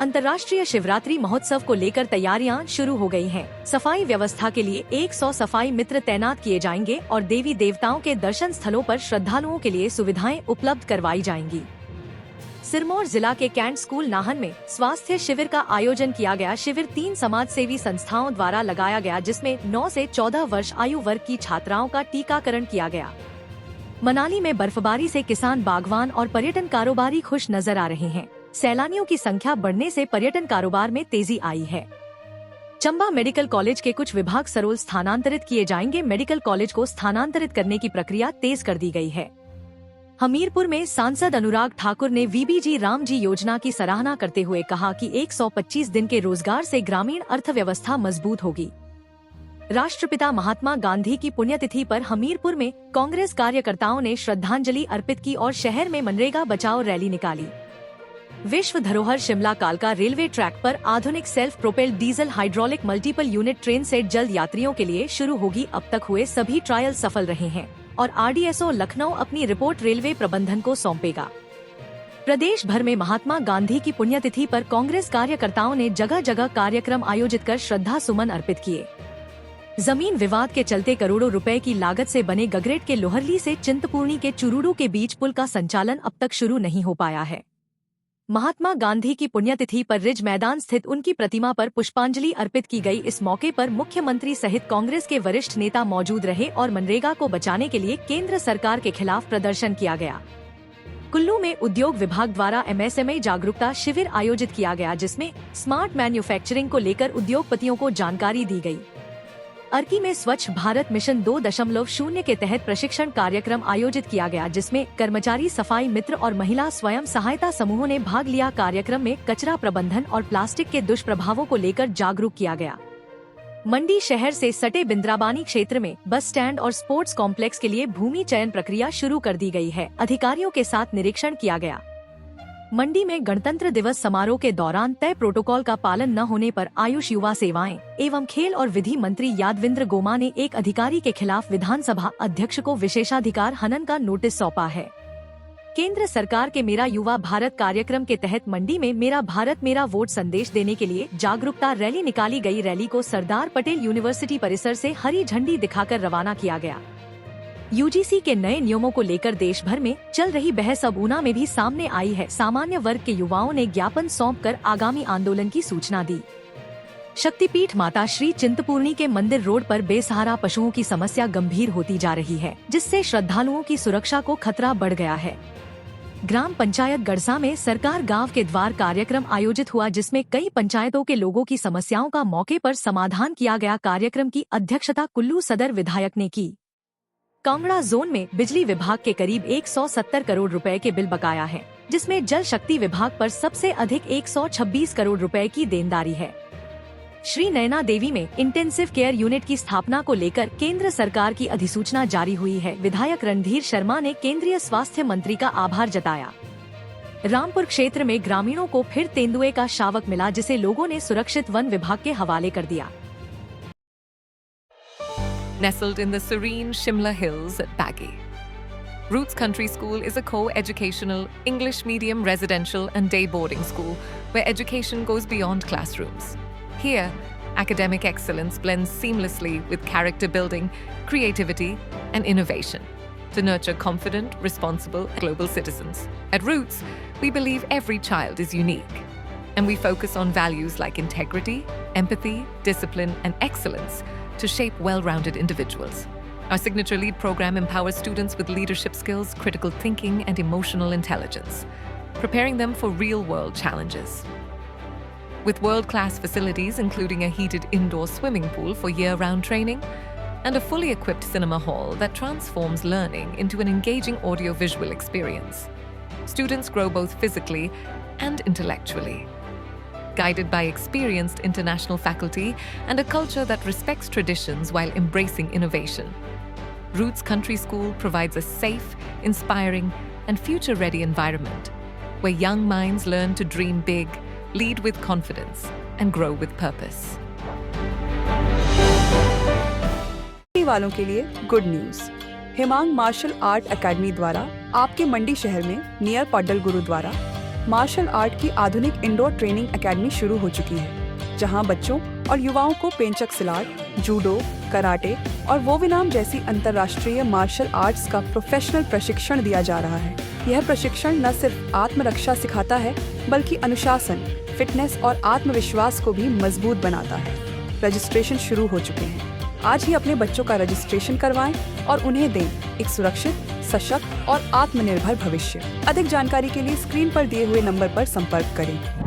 अंतर्राष्ट्रीय शिवरात्रि महोत्सव को लेकर तैयारियां शुरू हो गई हैं। सफाई व्यवस्था के लिए 100 सफाई मित्र तैनात किए जाएंगे और देवी देवताओं के दर्शन स्थलों पर श्रद्धालुओं के लिए सुविधाएं उपलब्ध करवाई जाएंगी। सिरमौर जिला के कैंट स्कूल नाहन में स्वास्थ्य शिविर का आयोजन किया गया। शिविर 3 समाज सेवी संस्थाओं द्वारा लगाया गया, जिसमें 9 से 14 वर्ष आयु वर्ग की छात्राओं का टीकाकरण किया गया। मनाली में बर्फबारी से किसान, बागवान और पर्यटन कारोबारी खुश नजर आ रहे हैं। सैलानियों की संख्या बढ़ने से पर्यटन कारोबार में तेजी आई है। चंबा मेडिकल कॉलेज के कुछ विभाग सरोल स्थानांतरित किए जाएंगे। मेडिकल कॉलेज को स्थानांतरित करने की प्रक्रिया तेज कर दी गई है। हमीरपुर में सांसद अनुराग ठाकुर ने वीबीजी रामजी योजना की सराहना करते हुए कहा कि 125 दिन के रोजगार से ग्रामीण अर्थव्यवस्था मजबूत होगी। राष्ट्रपिता महात्मा गांधी की पुण्यतिथि पर हमीरपुर में कांग्रेस कार्यकर्ताओं ने श्रद्धांजलि अर्पित की और शहर में मनरेगा बचाओ रैली निकाली। विश्व धरोहर शिमला कालका रेलवे ट्रैक पर आधुनिक self propelled diesel hydraulic multiple unit train set जल्द यात्रियों के लिए शुरू होगी। अब तक हुए सभी ट्रायल सफल रहे हैं और आरडीएसओ लखनऊ अपनी रिपोर्ट रेलवे प्रबंधन को सौंपेगा। प्रदेश भर में महात्मा गांधी की पुण्यतिथि पर कांग्रेस कार्यकर्ताओं ने जगह जगह कार्यक्रम आयोजित कर श्रद्धा सुमन अर्पित किए। जमीन विवाद के चलते करोड़ों रुपए की लागत से बने गगरेट के लोहरली से चिंतपूर्णी के चुरूडू के बीच पुल का संचालन अब तक शुरू नहीं हो पाया है। महात्मा गांधी की पुण्यतिथि पर रिज मैदान स्थित उनकी प्रतिमा पर पुष्पांजलि अर्पित की गई। इस मौके पर मुख्यमंत्री सहित कांग्रेस के वरिष्ठ नेता मौजूद रहे और मनरेगा को बचाने के लिए केंद्र सरकार के खिलाफ प्रदर्शन किया गया। कुल्लू में उद्योग विभाग द्वारा एमएसएमई जागरूकता शिविर आयोजित किया गया, जिसमें स्मार्ट मैन्युफैक्चरिंग को लेकर उद्योगपतियों को जानकारी दी गई। अर्की में स्वच्छ भारत मिशन 2.0 के तहत प्रशिक्षण कार्यक्रम आयोजित किया गया, जिसमें कर्मचारी, सफाई मित्र और महिला स्वयं सहायता समूहों ने भाग लिया। कार्यक्रम में कचरा प्रबंधन और प्लास्टिक के दुष्प्रभावों को लेकर जागरूक किया गया। मंडी शहर से सटे बिंद्राबानी क्षेत्र में बस स्टैंड और स्पोर्ट्स कॉम्प्लेक्स के लिए भूमि चयन प्रक्रिया शुरू कर दी गई है। अधिकारियों के साथ निरीक्षण किया गया। मंडी में गणतंत्र दिवस समारोह के दौरान तय प्रोटोकॉल का पालन न होने पर आयुष, युवा सेवाएं एवं खेल और विधि मंत्री यादविंद्र गोमा ने एक अधिकारी के खिलाफ विधानसभा अध्यक्ष को विशेषाधिकार हनन का नोटिस सौंपा है। केंद्र सरकार के मेरा युवा भारत कार्यक्रम के तहत मंडी में मेरा भारत मेरा वोट संदेश देने के लिए जागरूकता रैली निकाली गई। रैली को सरदार पटेल यूनिवर्सिटी परिसर से हरी झंडी दिखाकर रवाना किया गया। यूजीसी के नए नियमों को लेकर देश भर में चल रही बहस अब ऊना में भी सामने आई है। सामान्य वर्ग के युवाओं ने ज्ञापन सौंपकर आगामी आंदोलन की सूचना दी। शक्तिपीठ माता श्री चिंतपूर्णी के मंदिर रोड पर बेसहारा पशुओं की समस्या गंभीर होती जा रही है, जिससे श्रद्धालुओं की सुरक्षा को खतरा बढ़ गया है। ग्राम पंचायत गड़सा में सरकार गांव के द्वार कार्यक्रम आयोजित हुआ, जिसमें कई पंचायतों के लोगों की समस्याओं का मौके पर समाधान किया गया। कार्यक्रम की अध्यक्षता कुल्लू सदर विधायक ने की। कांगड़ा जोन में बिजली विभाग के करीब 170 करोड़ रुपए के बिल बकाया है, जिसमें जल शक्ति विभाग पर सबसे अधिक 126 करोड़ रुपए की देनदारी है। श्री नैना देवी में इंटेंसिव केयर यूनिट की स्थापना को लेकर केंद्र सरकार की अधिसूचना जारी हुई है। विधायक रणधीर शर्मा ने केंद्रीय स्वास्थ्य मंत्री का आभार जताया। रामपुर क्षेत्र में ग्रामीणों को फिर तेंदुए का शावक मिला, जिसे लोगों ने सुरक्षित वन विभाग के हवाले कर दिया। Nestled in the serene Shimla Hills at Baggy. Roots Country School is a co-educational English medium residential and day boarding school where education goes beyond classrooms. Here, academic excellence blends seamlessly with character building, creativity, and innovation to nurture confident, responsible, global citizens. At Roots, we believe every child is unique, and we focus on values like integrity, empathy, discipline, and excellence to shape well-rounded individuals. Our signature lead program empowers students with leadership skills, critical thinking, and emotional intelligence, preparing them for real-world challenges. With world-class facilities including a heated indoor swimming pool for year-round training and a fully equipped cinema hall that transforms learning into an engaging audio-visual experience, students grow both physically and intellectually. Guided by experienced international faculty and a culture that respects traditions while embracing innovation, Roots Country School provides a safe, inspiring, and future-ready environment where young minds learn to dream big, lead with confidence, and grow with purpose. वालों के लिए good news. Himang martial art academy द्वारा आपके मंडी शहर में near Padal Gurudwara martial art की आधुनिक indoor training academy शुरू हो चुकी है, जहां बच्चों और युवाओं को पेंचक सिलाट, जूडो, कराटे और वोविनाम जैसी अंतर्राष्ट्रीय मार्शल आर्ट्स का प्रोफेशनल प्रशिक्षण दिया जा रहा है। यह प्रशिक्षण न सिर्फ आत्मरक्षा सिखाता है, बल्कि अनुशासन, फिटनेस और आत्मविश्वास को भी मजबूत बनाता है। रजिस्ट्रेशन शुरू हो चुके हैं। आज ही अपने बच्चों का रजिस्ट्रेशन करवाएं और उन्हें दें एक सुरक्षित, सशक्त और आत्मनिर्भर भविष्य। अधिक जानकारी के लिए स्क्रीन पर दिए हुए नंबर पर संपर्क करें।